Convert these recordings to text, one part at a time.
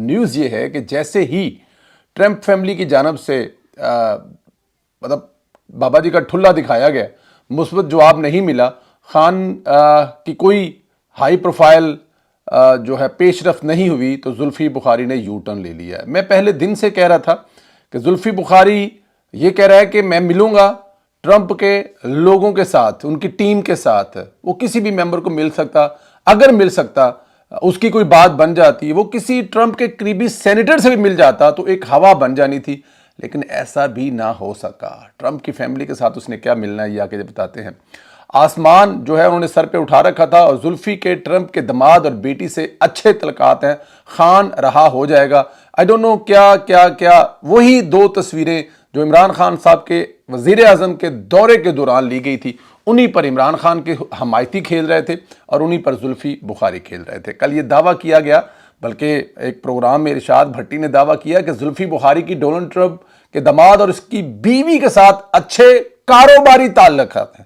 News یہ ہے کہ جیسے ہی ٹرمپ فیملی کی جانب سے مطلب بابا جی کا ٹھلا دکھایا گیا، مثبت جواب نہیں ملا، خان کی کوئی ہائی پروفائل جو ہے پیش رفت نہیں ہوئی، تو زلفی بخاری نے یو ٹرن لے لیا ہے۔ میں پہلے دن سے کہہ رہا تھا کہ زلفی بخاری یہ کہہ رہا ہے کہ میں ملوں گا ٹرمپ کے لوگوں کے ساتھ، ان کی ٹیم کے ساتھ، وہ کسی بھی ممبر کو مل سکتا، اگر مل سکتا اس کی کوئی بات بن جاتی، وہ کسی ٹرمپ کے قریبی سینیٹر سے بھی مل جاتا تو ایک ہوا بن جانی تھی، لیکن ایسا بھی نہ ہو سکا۔ ٹرمپ کی فیملی کے ساتھ اس نے کیا ملنا ہے یہ آگے بتاتے ہیں۔ آسمان جو ہے انہوں نے سر پہ اٹھا رکھا تھا، اور زلفی کے ٹرمپ کے دماد اور بیٹی سے اچھے تعلقات ہیں، خان رہا ہو جائے گا۔ I don't know کیا وہی دو تصویریں جو عمران خان صاحب کے وزیر اعظم کے دورے کے دوران لی گئی تھی، انہی پر عمران خان کے حمایتی کھیل رہے تھے اور انہی پر زلفی بخاری کھیل رہے تھے۔ کل یہ دعویٰ کیا گیا، بلکہ ایک پروگرام میں ارشاد بھٹی نے دعویٰ کیا کہ زلفی بخاری کی ڈونلڈ ٹرمپ کے دماد اور اس کی بیوی کے ساتھ اچھے کاروباری تعلقات ہیں۔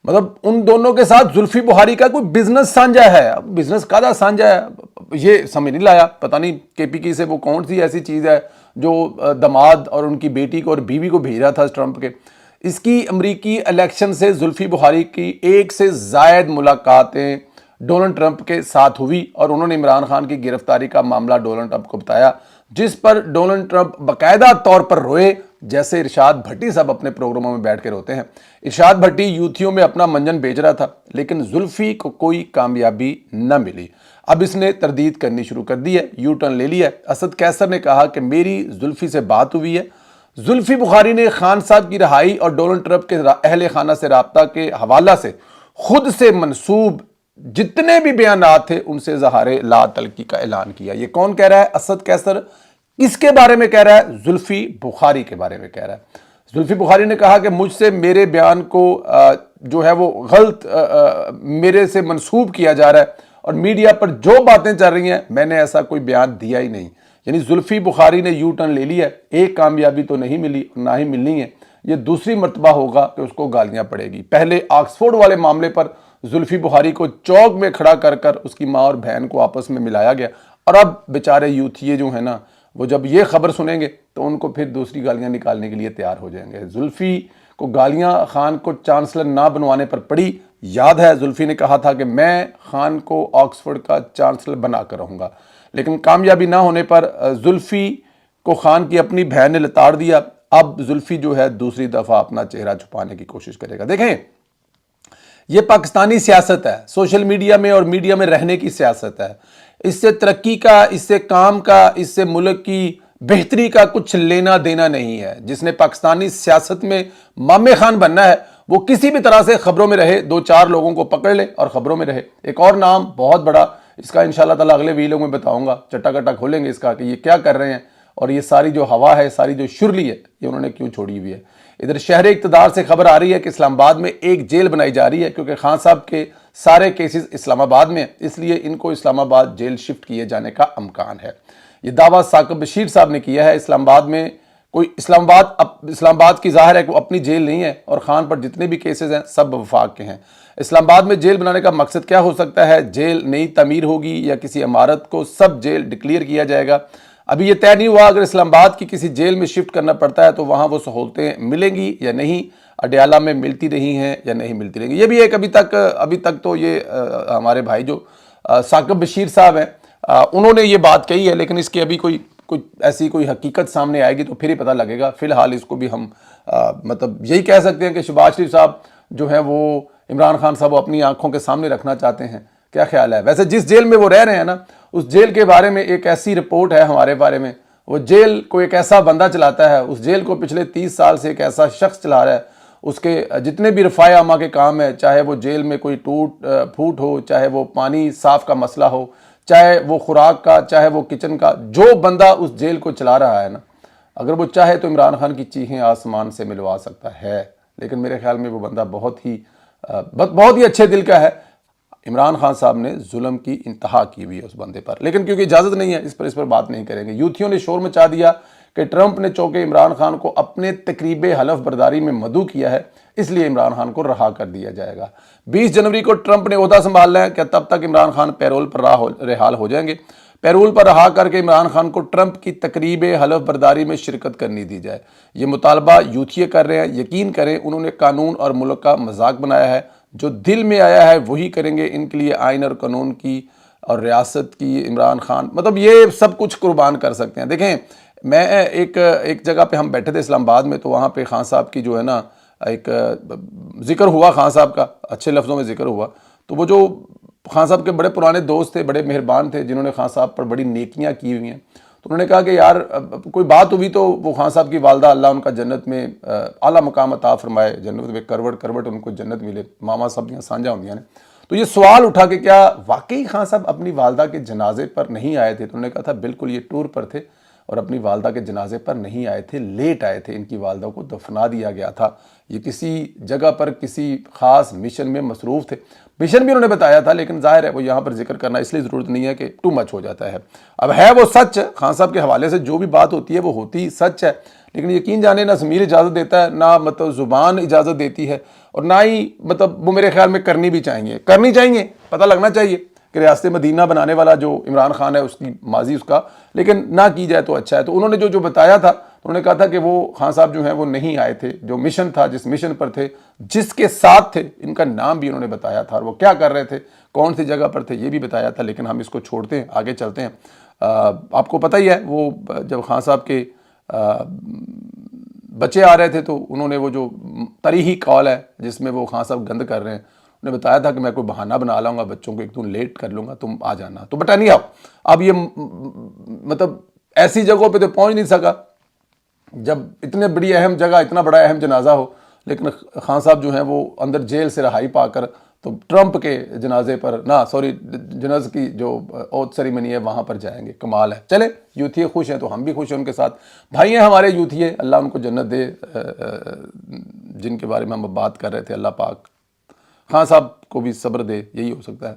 مطلب ان دونوں کے ساتھ زلفی بخاری کا کوئی بزنس سانجا ہے۔ بزنس کادا سانجا ہے یہ سمجھ نہیں لایا، پتہ نہیں کے پی کی سے وہ کون سی ایسی چیز ہے جو دماد اور ان کی بیٹی کو اور بیوی کو بھیجا تھا ٹرمپ کے۔ اس کی امریکی الیکشن سے زلفی بخاری کی 1 سے زائد ملاقاتیں ڈونلڈ ٹرمپ کے ساتھ ہوئی، اور انہوں نے عمران خان کی گرفتاری کا معاملہ ڈونلڈ ٹرمپ کو بتایا، جس پر ڈونلڈ ٹرمپ باقاعدہ طور پر روئے، جیسے ارشاد بھٹی صاحب اپنے پروگراموں میں بیٹھ کے روتے ہیں۔ ارشاد بھٹی یوتھیوں میں اپنا منجن بیچ رہا تھا، لیکن زلفی کو کوئی کامیابی نہ ملی۔ اب اس نے تردید کرنی شروع کر دی ہے، یو ٹرن لے لیا ہے۔ اسد کیسر نے کہا کہ میری زلفی سے بات ہوئی ہے۔ زلفی بخاری نے خان صاحب کی رہائی اور ڈونلڈ ٹرمپ کے اہل خانہ سے رابطہ کے حوالہ سے خود سے منسوب جتنے بھی بیانات تھے ان سے اظہار لا تعلقی کا اعلان کیا۔ یہ کون کہہ رہا ہے؟ اسد کیسر۔ کس کے بارے میں کہہ رہا ہے؟ زلفی بخاری کے بارے میں کہہ رہا ہے۔ زلفی بخاری نے کہا کہ مجھ سے میرے بیان کو جو ہے وہ غلط میرے سے منسوب کیا جا رہا ہے، اور میڈیا پر جو باتیں چل رہی ہیں میں نے ایسا کوئی بیان دیا ہی نہیں۔ یعنی زلفی بخاری نے یو ٹرن لے لیا ہے، ایک کامیابی تو نہیں ملی اور نہ ہی ملنی ہے، یہ دوسری مرتبہ ہوگا کہ اس کو گالیاں پڑے گی۔ پہلے آکسفورڈ والے معاملے پر زلفی بخاری کو چوک میں کھڑا کر کر اس کی ماں اور بہن کو آپس میں ملایا گیا، اور اب بیچارے یوتھیے جو ہیں نا، وہ جب یہ خبر سنیں گے تو ان کو پھر دوسری گالیاں نکالنے کے لیے تیار ہو جائیں گے۔ زلفی کو گالیاں خان کو چانسلر نہ بنوانے پر پڑی۔ یاد ہے زلفی نے کہا تھا کہ میں خان کو آکسفورڈ کا چانسلر بنا کر رہوں گا، لیکن کامیابی نہ ہونے پر زلفی کو خان کی اپنی بہن نے لتاڑ دیا۔ اب زلفی جو ہے دوسری دفعہ اپنا چہرہ چھپانے کی کوشش کرے گا۔ دیکھیں، یہ پاکستانی سیاست ہے، سوشل میڈیا میں اور میڈیا میں رہنے کی سیاست ہے۔ اس سے ترقی کا، اس سے کام کا، اس سے ملک کی بہتری کا کچھ لینا دینا نہیں ہے۔ جس نے پاکستانی سیاست میں مامے خان بننا ہے وہ کسی بھی طرح سے خبروں میں رہے، 2-4 لوگوں کو پکڑ لے اور خبروں میں رہے۔ ایک اور نام بہت بڑا، اس کا انشاءاللہ تعالیٰ اگلے ویڈیو میں بتاؤں گا، چٹا کٹا کھولیں گے اس کا کہ یہ کیا کر رہے ہیں، اور یہ ساری جو ہوا ہے، ساری جو شرلی ہے، یہ انہوں نے کیوں چھوڑی ہوئی ہے۔ ادھر شہر اقتدار سے خبر آ رہی ہے کہ اسلام آباد میں ایک جیل بنائی جا رہی ہے، کیونکہ خان صاحب کے سارے کیسز اسلام آباد میں ہیں، اس لیے ان کو اسلام آباد جیل شفٹ کیے جانے کا امکان ہے۔ یہ دعویٰ ثاقب بشیر صاحب نے کیا ہے۔ اسلام آباد میں کوئی اسلام آباد کی ظاہر ہے کہ اپنی جیل نہیں ہے، اور خان پر جتنے بھی کیسز ہیں سب وفاق کے ہیں۔ اسلام آباد میں جیل بنانے کا مقصد کیا ہو سکتا ہے؟ جیل نئی تعمیر ہوگی یا کسی عمارت کو سب جیل ڈکلیئر کیا جائے گا؟ ابھی یہ طے نہیں ہوا۔ اگر اسلام آباد کی کسی جیل میں شفٹ کرنا پڑتا ہے تو وہاں وہ سہولتیں ملیں گی یا نہیں، اڈیالہ میں ملتی رہی ہیں یا نہیں ملتی رہیں گی۔ یہ بھی ایک ابھی تک تو یہ ہمارے بھائی جو ثاقب بشیر صاحب ہیں انہوں نے یہ بات کہی ہے، لیکن اس کی ابھی کوئی ایسی کوئی حقیقت سامنے آئے گی تو پھر ہی پتہ لگے گا۔ فی الحال اس کو بھی ہم مطلب یہی کہہ سکتے ہیں کہ شہباز شریف صاحب جو ہیں وہ عمران خان صاحب اپنی آنکھوں کے سامنے رکھنا چاہتے ہیں۔ کیا خیال ہے؟ ویسے جس جیل میں وہ رہ رہے ہیں نا، اس جیل کے بارے میں ایک ایسی رپورٹ ہے ہمارے بارے میں، وہ جیل کو ایک ایسا بندہ چلاتا ہے، اس جیل کو پچھلے 30 سال سے ایک ایسا شخص چلا رہا ہے۔ اس کے جتنے بھی رفاع عامہ کے کام ہیں، چاہے وہ جیل میں کوئی ٹوٹ پھوٹ ہو، چاہے وہ پانی صاف کا مسئلہ ہو، چاہے وہ خوراک کا، چاہے وہ کچن کا، جو بندہ اس جیل کو چلا رہا ہے نا، اگر وہ چاہے تو عمران خان کی چیخیں آسمان سے ملوا سکتا ہے۔ لیکن میرے خیال میں وہ بندہ بہت ہی اچھے دل کا ہے۔ عمران خان صاحب نے ظلم کی انتہا کی ہوئی ہے اس بندے پر، لیکن کیونکہ اجازت نہیں ہے اس پر بات نہیں کریں گے۔ یوتھیوں نے شور مچا دیا کہ ٹرمپ نے چونکہ عمران خان کو اپنے تقریب حلف برداری میں مدعو کیا ہے، اس لیے عمران خان کو رہا کر دیا جائے گا۔ 20 جنوری کو ٹرمپ نے عہدہ سنبھالنا ہے کہ تب تک عمران خان پیرول پر رحال ہو جائیں گے۔ پیرول پر رہا کر کے عمران خان کو ٹرمپ کی تقریب حلف برداری میں شرکت کرنی دی جائے۔ یہ مطالبہ یوتھیے کر رہے ہیں، یقین کریں انہوں نے قانون اور ملک کا مذاق بنایا ہے، جو دل میں آیا ہے وہی کریں گے، ان کے لیے آئین اور قانون کی اور ریاست کی عمران خان مطلب یہ سب کچھ قربان کر سکتے ہیں۔ دیکھیں میں ایک جگہ پہ ہم بیٹھے تھے اسلام آباد میں، تو وہاں پہ خان صاحب کی جو ہے نا ایک ذکر ہوا، خان صاحب کا اچھے لفظوں میں ذکر ہوا، تو وہ جو خان صاحب کے بڑے پرانے دوست تھے، بڑے مہربان تھے، جنہوں نے خان صاحب پر بڑی نیکیاں کی ہوئی ہیں، تو انہوں نے کہا کہ یار کوئی بات ہوئی تو وہ خان صاحب کی والدہ اللہ ان کا جنت میں اعلیٰ مقام عطا فرمائے، جنت میں کروٹ کروٹ ان کو جنت ملے، ماما سب یہاں سانجھا ہوندیاں نے۔ تو یہ سوال اٹھا کہ کیا واقعی خان صاحب اپنی والدہ کے جنازے پر نہیں آئے تھے؟ تو انہوں نے کہا تھا بالکل یہ ٹور پر تھے اور اپنی والدہ کے جنازے پر نہیں آئے تھے، لیٹ آئے تھے، ان کی والدہ کو دفنا دیا گیا تھا، یہ کسی جگہ پر کسی خاص مشن میں مصروف تھے۔ مشن بھی انہوں نے بتایا تھا، لیکن ظاہر ہے وہ یہاں پر ذکر کرنا اس لیے ضرورت نہیں ہے کہ ٹو مچ ہو جاتا ہے۔ اب ہے وہ سچ، خان صاحب کے حوالے سے جو بھی بات ہوتی ہے وہ ہوتی سچ ہے، لیکن یقین جانے نہ ضمیر اجازت دیتا ہے، نہ مطلب زبان اجازت دیتی ہے، اور نہ ہی مطلب وہ میرے خیال میں کرنی بھی چاہیے، پتہ لگنا چاہیے کہ ریاست مدینہ بنانے والا جو عمران خان ہے اس کی ماضی اس کا، لیکن نہ کی جائے تو اچھا ہے۔ تو انہوں نے جو بتایا تھا، انہوں نے کہا تھا کہ وہ خان صاحب جو ہیں وہ نہیں آئے تھے، جو مشن تھا، جس مشن پر تھے، جس کے ساتھ تھے، ان کا نام بھی انہوں نے بتایا تھا، اور وہ کیا کر رہے تھے، کون سی جگہ پر تھے، یہ بھی بتایا تھا، لیکن ہم اس کو چھوڑتے ہیں، آگے چلتے ہیں۔ آپ کو پتہ ہی ہے وہ جب خان صاحب کے بچے آ رہے تھے تو انہوں نے وہ جو تریحی کال ہے جس میں وہ خان صاحب گند کر رہے ہیں، انہوں نے بتایا تھا کہ میں کوئی بہانہ بنا لاؤں گا، بچوں کو ایک دم لیٹ کر لوں گا، تم آ جانا، تو بیٹا نہیں آؤ۔ اب یہ مطلب ایسی جگہوں پہ تو پہنچ نہیں سکا جب اتنے بڑی اہم جگہ، اتنا بڑا اہم جنازہ ہو، لیکن خان صاحب جو ہیں وہ اندر جیل سے رہائی پا کر تو ٹرمپ کے جنازے پر جنازے کی جو اوتھ سیریمنی ہے وہاں پر جائیں گے۔ کمال ہے۔ چلیں یوتھیے خوش ہیں تو ہم بھی خوش ہیں ان کے ساتھ، بھائی ہیں ہمارے یوتھیے، اللہ ان کو جنت دے، جن کے بارے میں ہم بات کر رہے تھے، اللہ پاک خان صاحب کو بھی صبر دے، یہی ہو سکتا ہے۔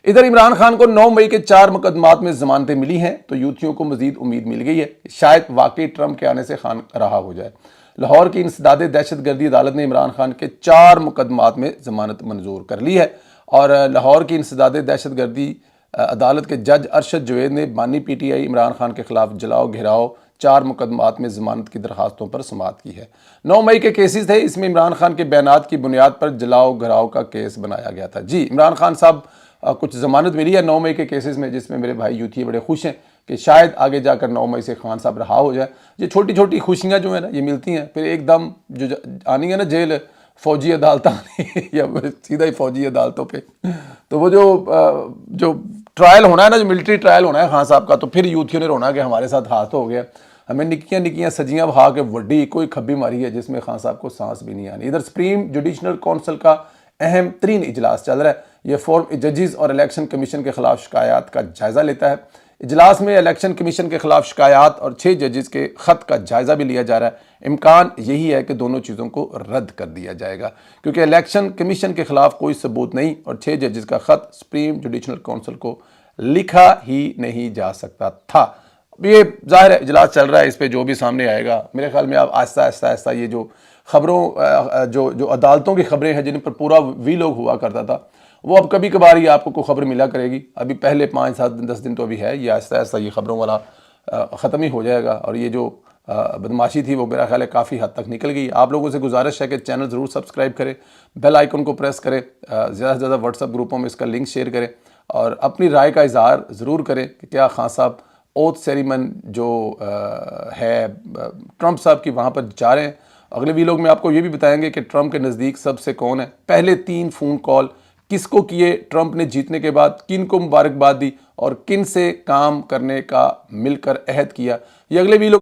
ادھر عمران خان کو 9 مئی کے 4 مقدمات میں ضمانتیں ملی ہیں، تو یوتھیوں کو مزید امید مل گئی ہے، شاید واقعی ٹرمپ کے آنے سے خان رہا ہو جائے۔ لاہور کی انسداد دہشت گردی عدالت نے عمران خان کے 4 مقدمات میں ضمانت منظور کر لی ہے، اور لاہور کی انسداد دہشت گردی عدالت کے جج ارشد جوید نے بانی P T I Imran Khan کے خلاف جلاؤ گھیراؤ 4 مقدمات میں ضمانت کی درخواستوں پر سماعت کی ہے۔ 9 مئی کے کیسز تھے، اس میں عمران خان کے بیانات کی بنیاد پر جلاؤ گھراؤ کا کیس بنایا گیا تھا۔ جی عمران خان صاحب کچھ ضمانت ملی ہے 9 مئی کے کیسز میں، جس میں میرے بھائی یوتھی بڑے خوش ہیں کہ شاید آگے جا کر 9 مئی سے خان صاحب رہا ہو جائے۔ یہ چھوٹی چھوٹی خوشیاں جو ہیں نا یہ ملتی ہیں، پھر ایک دم جو آنی ہے نا جیل فوجی عدالتیں یا سیدھا ہی فوجی عدالتوں پہ، تو وہ جو ٹرائل ہونا ہے نا، جو ملٹری ٹرائل ہونا ہے خان صاحب کا، تو پھر یوتھیوں نے رونا کہ ہمارے ساتھ ہاتھ ہو گیا، ہمیں نکیاں نکیاں سجیاں بہا کے وڈی کوئی کھبی ماری ہے جس میں خان صاحب کو سانس بھی نہیں آنی۔ ادھر سپریم جوڈیشنل کونسل کا اہم ترین اجلاس چل رہا ہے، یہ فورم ججز اور الیکشن کمیشن کے خلاف شکایات کا جائزہ لیتا ہے۔ اجلاس میں الیکشن کمیشن کے خلاف شکایات اور 6 ججز کے خط کا جائزہ بھی لیا جا رہا ہے۔ امکان یہی ہے کہ دونوں چیزوں کو رد کر دیا جائے گا، کیونکہ الیکشن کمیشن کے خلاف کوئی ثبوت نہیں، اور 6 ججز کا خط سپریم جوڈیشنل کونسل کو لکھا ہی نہیں جا سکتا تھا۔ یہ ظاہر ہے اجلاس چل رہا ہے، اس پہ جو بھی سامنے آئے گا، میرے خیال میں اب آہستہ آہستہ یہ جو خبروں جو عدالتوں کی خبریں ہیں جن پر پورا وی لوگ ہوا کرتا تھا، وہ اب کبھی کبھار ہی آپ کو کوئی خبر ملا کرے گی۔ ابھی پہلے 5 7 10 دن تو ابھی ہے، یہ آہستہ یہ خبروں والا ختم ہی ہو جائے گا، اور یہ جو بدماشی تھی وہ میرا خیال ہے کافی حد تک نکل گئی۔ آپ لوگوں سے گزارش ہے کہ چینل ضرور سبسکرائب کریں، بیل آئیکن کو پریس کریں، زیادہ سے زیادہ واٹس ایپ گروپوں میں اس کا لنک شیئر کریں، اور اپنی رائے کا اظہار ضرور کریں کہ کیا خان صاحب اوتھ سیریمن جو ہے ٹرمپ صاحب کی وہاں پر جا رہے ہیں۔ اگلے ویلوگ میں آپ کو یہ بھی بتائیں گے کہ ٹرمپ کے نزدیک سب سے کون ہے، پہلے 3 فون کال کس کو کیے ٹرمپ نے جیتنے کے بعد، کن کو مبارکباد دی، اور کن سے کام کرنے کا مل کر عہد کیا، یہ اگلے ویلوگ